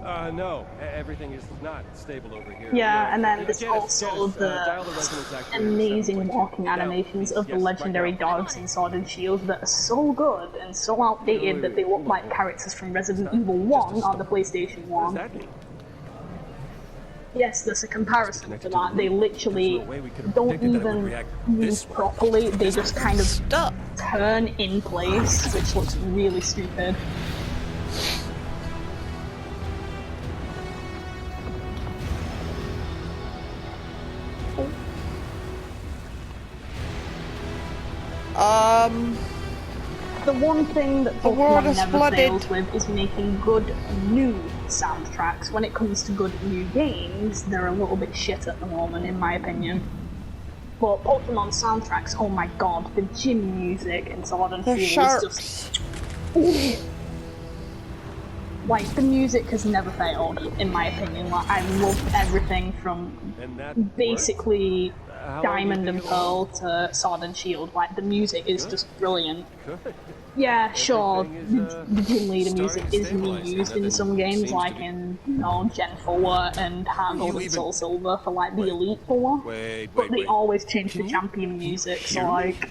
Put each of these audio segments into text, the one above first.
No, everything is not stable over here. Yeah, No. and then there's Janice, also dial the the residence activator amazing 7.2. walking Now, animations please. of the Yes, legendary right now. dogs in Sword and Shield that are so good and so outdated that they look like characters from Resident Evil 1 on the PlayStation 1. What does that mean? Yes, there's a comparison to that. They literally don't even move properly, they just kind of Stop. turn in place, which looks really stupid. The one thing that Pokemon never fails with is making good new soundtracks. When it comes to good new games, they're a little bit shit at the moment, in my opinion. But Pokemon soundtracks, oh my god, the gym music in Sword and Shield is just... Ooh. Like, the music has never failed, in my opinion. Like, I love everything from basically Diamond and Pearl to Sword and Shield. Like, the music is just brilliant. Yeah, sure, the gym leader music is reused in some games, like in, you know, Gen 4 and Heart Gold and Soul Silver for, like, the Elite 4. But they always change the champion music, so, like...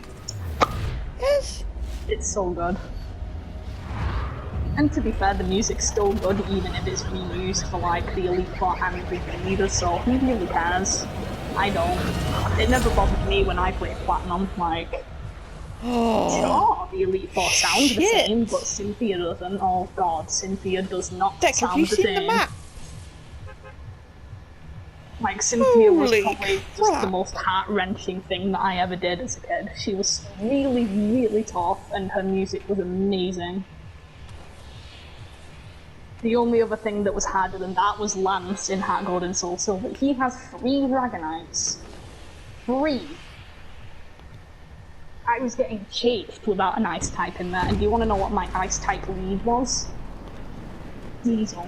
Yes! It's so good. And to be fair, the music's still good even if it's reused for like the Elite Four and the Gym Leader, so who really cares? I don't. It never bothered me when I played Platinum, like... Sure, the Elite Four sound the same, but Cynthia doesn't. Oh god, Cynthia does not sound the same. The map? Like, Cynthia was probably just the most heart-wrenching thing that I ever did as a kid. She was really, really tough, and her music was amazing. The only other thing that was harder than that was Lance in Heart Gold and Soul Silver. He has 3 Dragonites. 3! I was getting chafed without an ice type in there, and do you want to know what my ice type lead was? Diesel.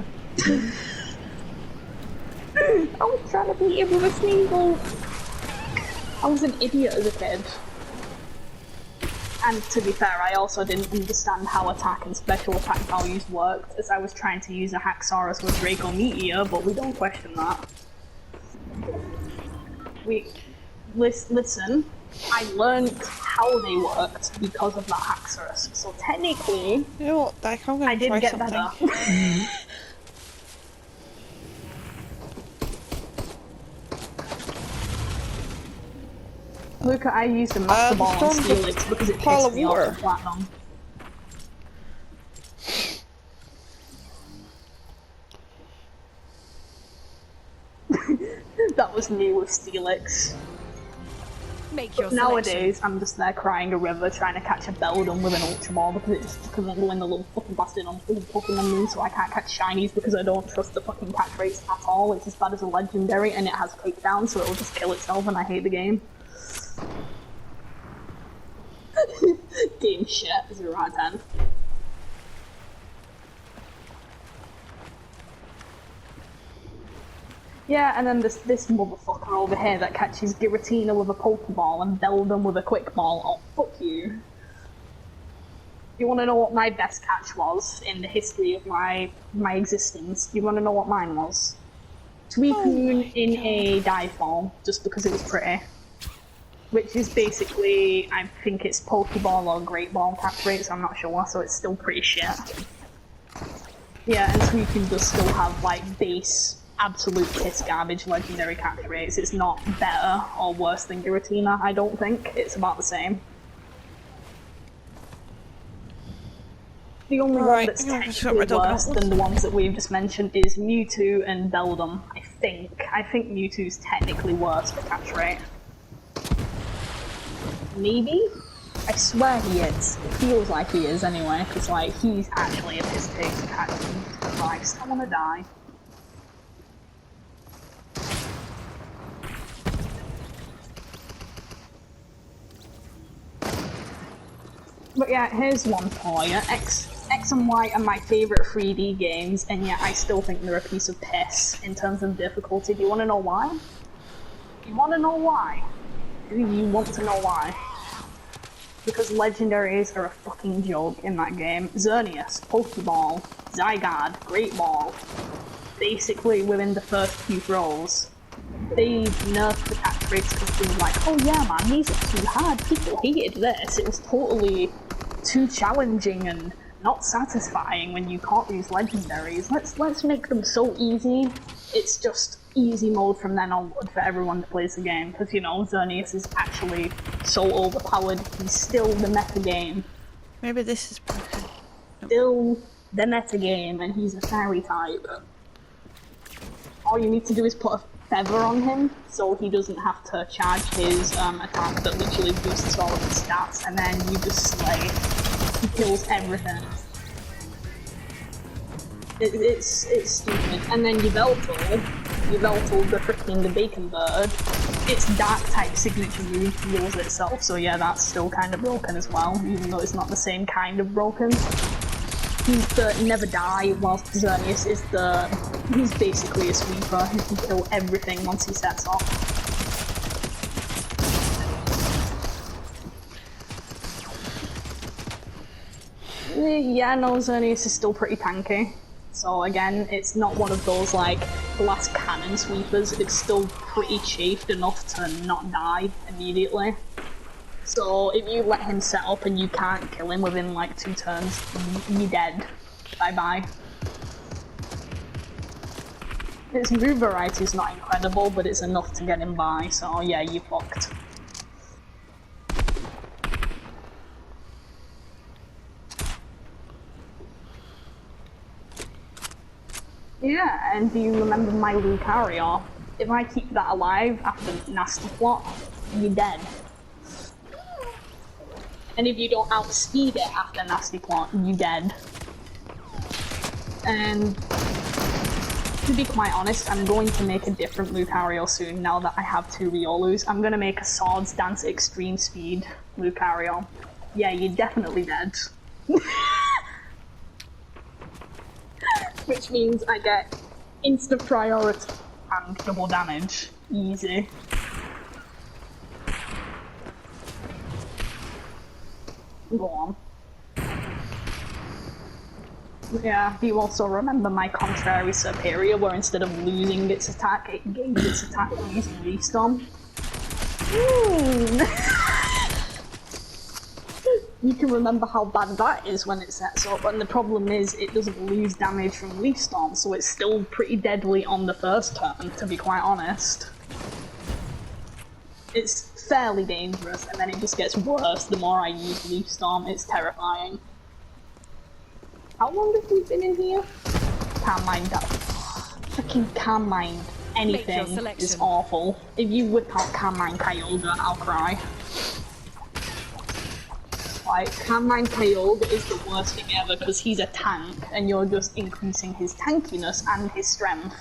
I was trying to beat him with a Sneasel. I was an idiot as a kid. And to be fair, I also didn't understand how attack and special attack values worked, as I was trying to use a Haxorus with Draco Meteor, but we don't question that. Listen, I learned how they worked because of that Haxorus, so technically, you know what, Dyke, I'm gonna I did try get something. better. Look, I used a Master Ball on Steelix because it pissed me off in Platinum. That was me with Steelix. But nowadays, I'm just there crying a river trying to catch a Beldum with an Ultra Ball because it just couldn't go in the little fucking bastard on the Pokemon moon, so I can't catch shinies because I don't trust the fucking catch rates at all. It's as bad as a legendary and it has takedown, so it'll just kill itself and I hate the game. Game shit, 0 out of 10. Yeah, and then this motherfucker over here that catches Giratina with a Pokeball and Beldum with a Quick Ball. Oh, fuck you. You wanna know what my best catch was in the history of my existence? You wanna know what mine was? Suicune in a dive ball, just because it was pretty. Which is basically, I think it's Pokeball or Great Ball catch rate, so I'm not sure, so it's still pretty shit. Yeah, and Suicune does still have, like, base, absolute piss garbage legendary catch rates. It's not better or worse than Giratina, I don't think. It's about the same. The only one that's technically worse than the ones that we've just mentioned is Mewtwo and Beldum, I think. I think Mewtwo's technically worse for catch rate. Maybe? I swear he is. It feels like he is anyway, because like, he's actually a piss take to catch him. Christ, I wanna die. But yeah, here's one for you. X and Y are my favourite 3D games, and yet I still think they're a piece of piss in terms of difficulty. Do you wanna know why? You wanna know why? Do you want to know why? Because legendaries are a fucking joke in that game. Xerneas, Pokeball, Zygarde, Great Ball. basically within the first few throws, they nerfed the catch rates because they were like, oh yeah man, these are too hard, people hated this, it was totally too challenging and not satisfying when you can't use legendaries. Let's make them so easy. It's just easy mode from then onward for everyone that plays the game, because you know, Xerneas is actually so overpowered, he's still the meta game. Maybe this is broken. Still the meta game, and he's a fairy type. All you need to do is put a feather on him, so he doesn't have to charge his attack that literally boosts all of his stats, and then you just slay. He kills everything. It's stupid. And then Yveltal, the freaking the bacon bird, its dark type signature move heals itself, so yeah, that's still kind of broken as well, even though it's not the same kind of broken. He's the never die, whilst Xerneas is he's basically a sweeper who can kill everything once he sets off. Yeah, no, Xerneas is still pretty tanky. So again, it's not one of those like glass cannon sweepers, it's still pretty chafed enough to not die immediately. So if you let him set up and you can't kill him within like 2 turns, you're dead. Bye bye. His move variety is not incredible, but it's enough to get him by, so yeah, you fucked. Yeah, and do you remember my Lucario? If I keep that alive after Nasty Plot, you're dead. And if you don't outspeed it after Nasty Plot, you're dead. And to be quite honest, I'm going to make a different Lucario soon now that I have 2 Riolus. I'm gonna make a Swords Dance Extreme Speed Lucario. Yeah, you're definitely dead. Which means I get instant priority and double damage. Easy. Go on. Yeah, do you also remember my Contrary Superior, where instead of losing its attack, it gains its attack using Restorm? You can remember how bad that is when it sets up, and the problem is it doesn't lose damage from Leaf Storm, so it's still pretty deadly on the first turn, to be quite honest. It's fairly dangerous, and then it just gets worse the more I use Leaf Storm. It's terrifying. How long have we been in here? Can't mind that. Freaking can't mind anything is awful. If you whip out Can't Mind Kyogre, I'll cry. Like, Can't Mind Kyogre is the worst thing ever because he's a tank and you're just increasing his tankiness and his strength.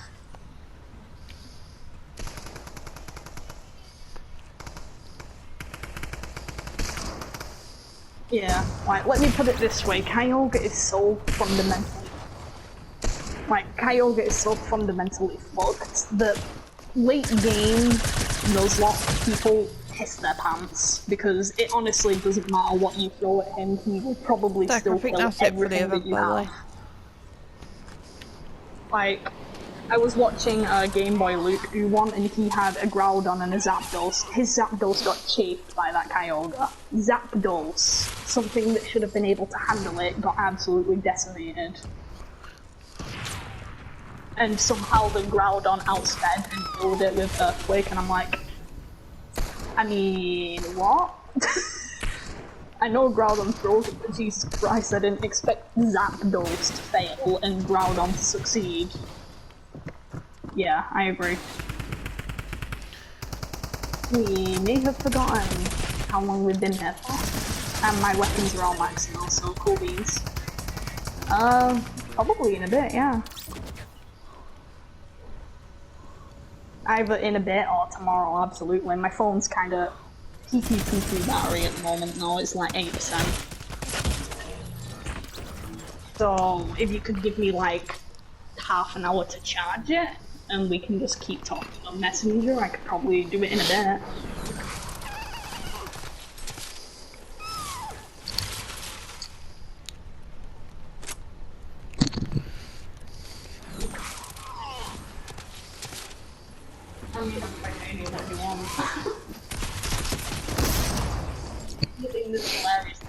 Yeah, like, let me put it this way, Kyogre is so fundamentally... Like, Kyogre is so fundamentally fucked that late game Nuzlocke people piss their pants, because it honestly doesn't matter what you throw at him, he will probably still kill everything that you have. Like, I was watching Game Boy Luke do one, and he had a Groudon and a Zapdos. His Zapdos got chafed by that Kyogre. Zapdos, something that should have been able to handle it, got absolutely decimated. And somehow the Groudon outsped and killed it with Earthquake, and I'm like, I mean, what? I know Groudon's broken, but Jesus Christ, I didn't expect Zapdos to fail and Groudon to succeed. Yeah, I agree. We may have forgotten how long we've been here for. And my weapons are all maxed now, so cool beans. Probably in a bit, yeah. Either in a bit or tomorrow, absolutely. My phone's kinda PP battery at the moment though, it's like 8%. So if you could give me like half an hour to charge it, and we can just keep talking on Messenger, I could probably do it in a bit. I mean, I'm titanium if you want. The thing that's hilarious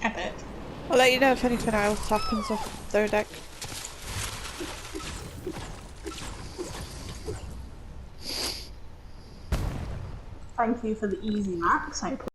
Epic. I'll let you know if anything else happens off third deck. Thank you for the easy max. I